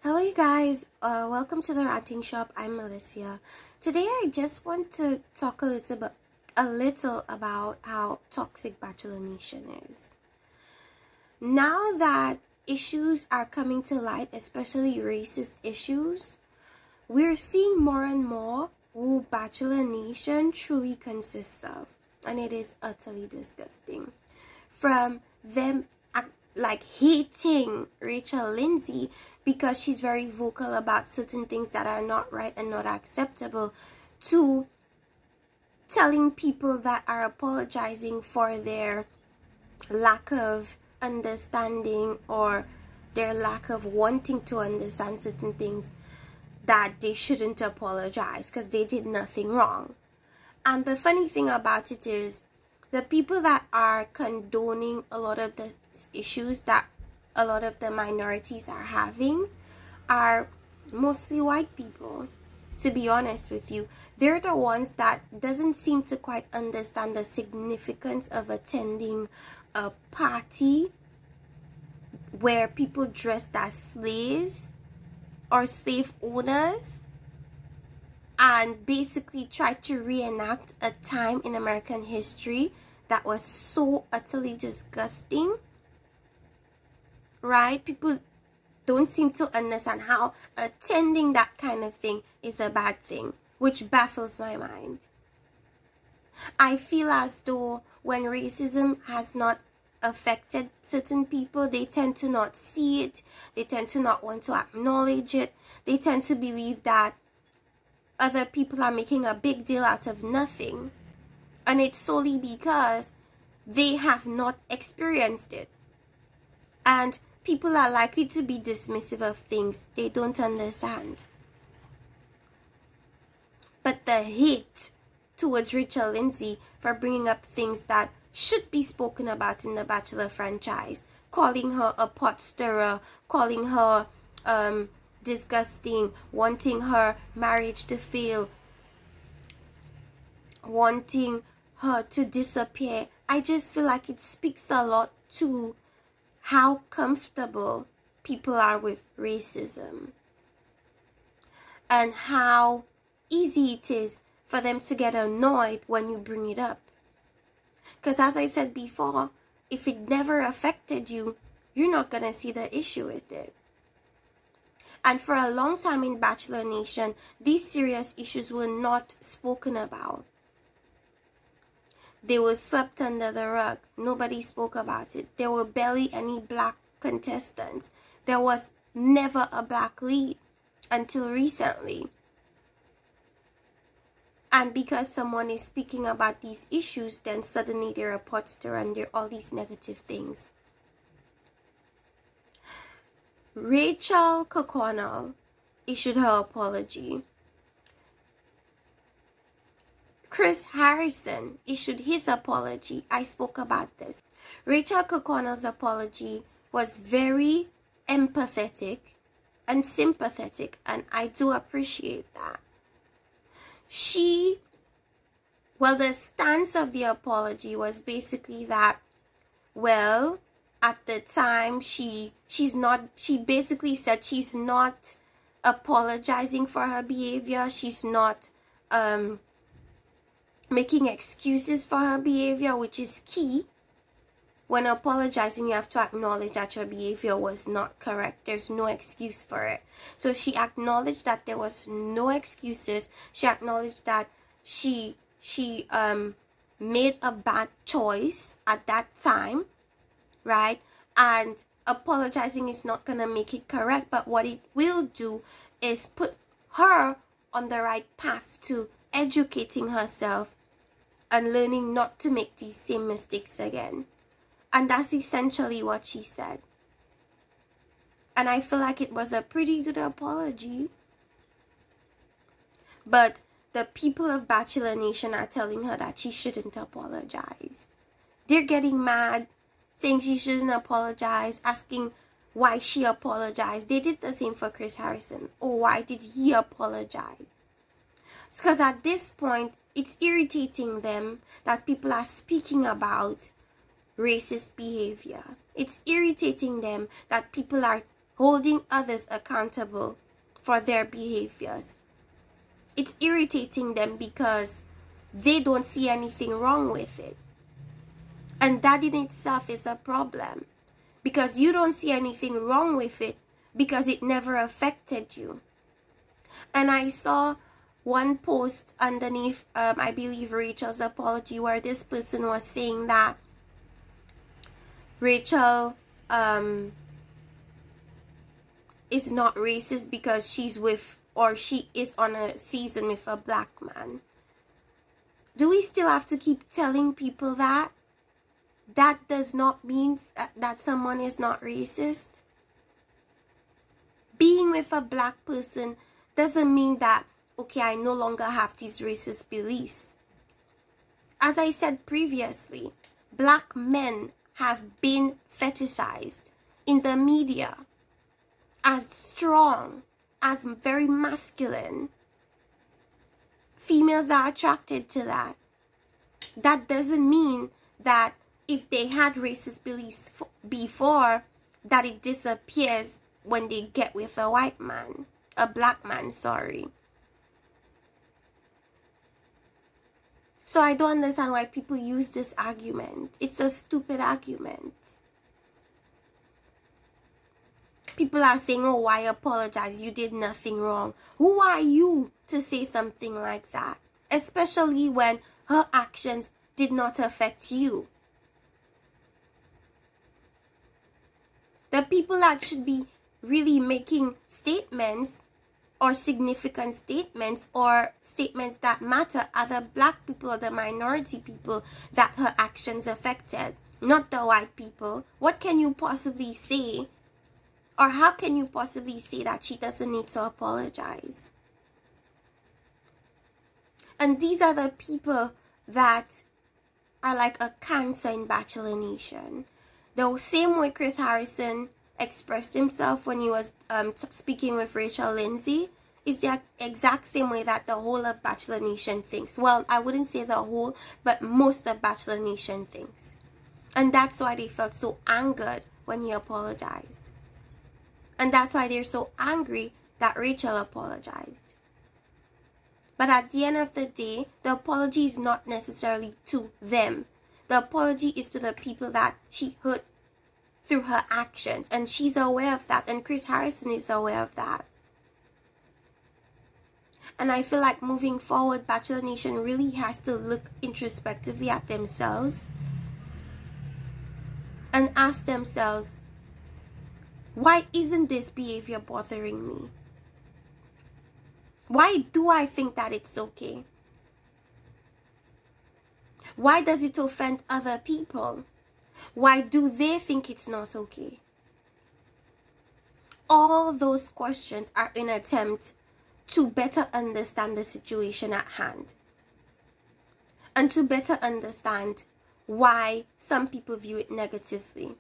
Hello you guys, welcome to the Ranting Shop. I'm Melissa. Today I just want to talk a little about how toxic Bachelor Nation is. Now that issues are coming to light, especially racist issues, we're seeing more and more who Bachelor Nation truly consists of, and it is utterly disgusting. From them hating Rachel Lindsay because she's very vocal about certain things that are not right and not acceptable, to telling people that are apologizing for their lack of understanding or their lack of wanting to understand certain things that they shouldn't apologize because they did nothing wrong. And the funny thing about it is, the people that are condoning a lot of the issues that a lot of the minorities are having are mostly white people. To be honest with you, they're the ones that doesn't seem to quite understand the significance of attending a party where people dressed as slaves or slave owners and basically try to reenact a time in American history that was so utterly disgusting, right? People don't seem to understand how attending that kind of thing is a bad thing, which baffles my mind. I feel as though when racism has not affected certain people, they tend to not see it, they tend to not want to acknowledge it, they tend to believe that other people are making a big deal out of nothing, and it's solely because they have not experienced it. And people are likely to be dismissive of things they don't understand. But the hate towards Rachel Lindsay for bringing up things that should be spoken about in the Bachelor franchise, calling her a pot stirrer, calling her disgusting, wanting her marriage to fail, wanting her to disappear. I just feel like it speaks a lot to how comfortable people are with racism and how easy it is for them to get annoyed when you bring it up. Because as I said before, if it never affected you, you're not going to see the issue with it. And for a long time in Bachelor Nation, these serious issues were not spoken about. They were swept under the rug. Nobody spoke about it. There were barely any black contestants. There was never a black lead until recently. And because someone is speaking about these issues, then suddenly they're a pot stirrer and they're all these negative things. Rachel Kirkconnell issued her apology. Chris Harrison issued his apology. I spoke about this. Rachel Kirkconnell's apology was very empathetic and sympathetic, and I do appreciate that. The stance of the apology was basically that, well, at the time she basically said she's not apologizing for her behavior. She's not making excuses for her behavior, which is key. When apologizing, you have to acknowledge that your behavior was not correct. There's no excuse for it. So she acknowledged that there was no excuses. She acknowledged that she made a bad choice at that time, right? And apologizing is not going to make it correct, but what it will do is put her on the right path to educating herself and learning not to make these same mistakes again. And that's essentially what she said. And I feel like it was a pretty good apology. But the people of Bachelor Nation are telling her that she shouldn't apologize. They're getting mad, saying she shouldn't apologize, asking why she apologized. They did the same for Chris Harrison. Oh, why did he apologize? It's because at this point, it's irritating them that people are speaking about racist behavior. It's irritating them that people are holding others accountable for their behaviors. It's irritating them because they don't see anything wrong with it. And that in itself is a problem, because you don't see anything wrong with it because it never affected you. And I saw one post underneath, I believe, Rachel's apology, where this person was saying that Rachel is not racist because she's with, or she is on a season with a black man. Do we still have to keep telling people that? That does not mean that someone is not racist. Being with a black person doesn't mean that, okay, I no longer have these racist beliefs. As I said previously, black men have been fetishized in the media as strong, as very masculine. Females are attracted to that. That doesn't mean that if they had racist beliefs before, that it disappears when they get with a white man, a black man, sorry. So I don't understand why people use this argument. It's a stupid argument. People are saying, oh, why apologize? You did nothing wrong. Who are you to say something like that? Especially when her actions did not affect you. The people that should be really making statements, or significant statements, or statements that matter, are the black people or the minority people that her actions affected, not the white people. What can you possibly say, or how can you possibly say that she doesn't need to apologize? And these are the people that are like a cancer in Bachelor Nation. The same way Chris Harrison expressed himself when he was speaking with Rachel Lindsay is the exact same way that the whole of Bachelor Nation thinks. Well, I wouldn't say the whole, but most of Bachelor Nation thinks. And that's why they felt so angered when he apologized. And that's why they're so angry that Rachel apologized. But at the end of the day, the apology is not necessarily to them. The apology is to the people that she hurt through her actions. And she's aware of that. And Chris Harrison is aware of that. And I feel like moving forward, Bachelor Nation really has to look introspectively at themselves and ask themselves, why isn't this behavior bothering me? Why do I think that it's okay? Why does it offend other people? Why do they think it's not okay? All those questions are an attempt to better understand the situation at hand. And to better understand why some people view it negatively.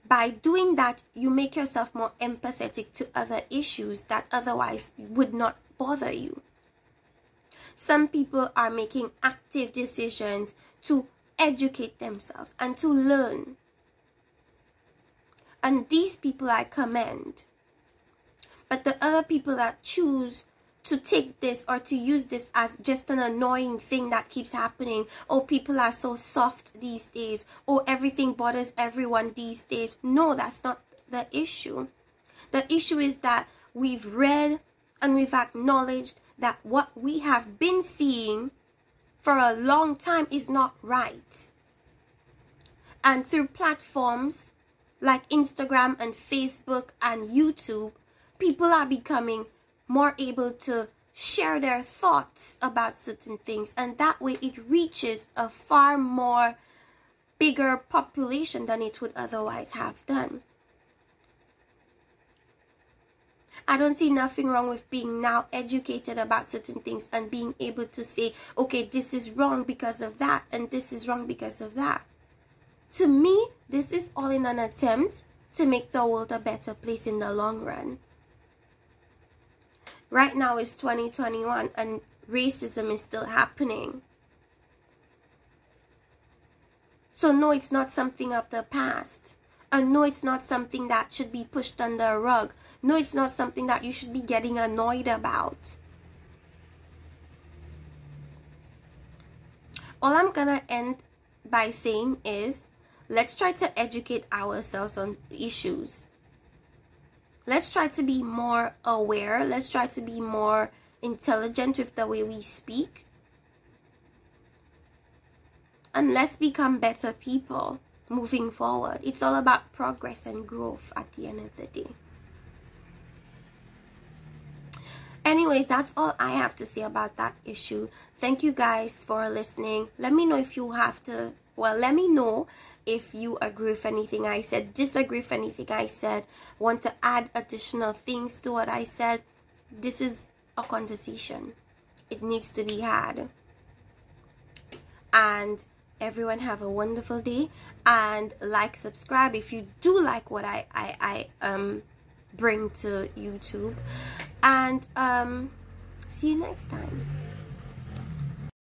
By doing that, you make yourself more empathetic to other issues that otherwise would not bother you. Some people are making active decisions to educate themselves and to learn. And these people I commend. But the other people that choose to take this or to use this as just an annoying thing that keeps happening. Oh, people are so soft these days. Oh, everything bothers everyone these days. No, that's not the issue. The issue is that we've read and we've acknowledged that what we have been seeing for a long time is not right. And through platforms like Instagram and Facebook and YouTube, people are becoming more able to share their thoughts about certain things, and that way it reaches a far more bigger population than it would otherwise have done. I don't see nothing wrong with being now educated about certain things and being able to say, okay, this is wrong because of that, and this is wrong because of that. To me, this is all in an attempt to make the world a better place in the long run. Right now it's 2021 and racism is still happening. So no, it's not something of the past. And no, it's not something that should be pushed under a rug. No, it's not something that you should be getting annoyed about. All I'm gonna end by saying is, let's try to educate ourselves on issues. Let's try to be more aware. Let's try to be more intelligent with the way we speak. And let's become better people moving forward. It's all about progress and growth at the end of the day. Anyways, that's all I have to say about that issue. Thank you guys for listening. Let me know if you have to, well, let me know if you agree with anything I said, disagree with anything I said, want to add additional things to what I said. This is a conversation. It needs to be had. And everyone have a wonderful day, and like, subscribe if you do like what I bring to YouTube, and see you next time.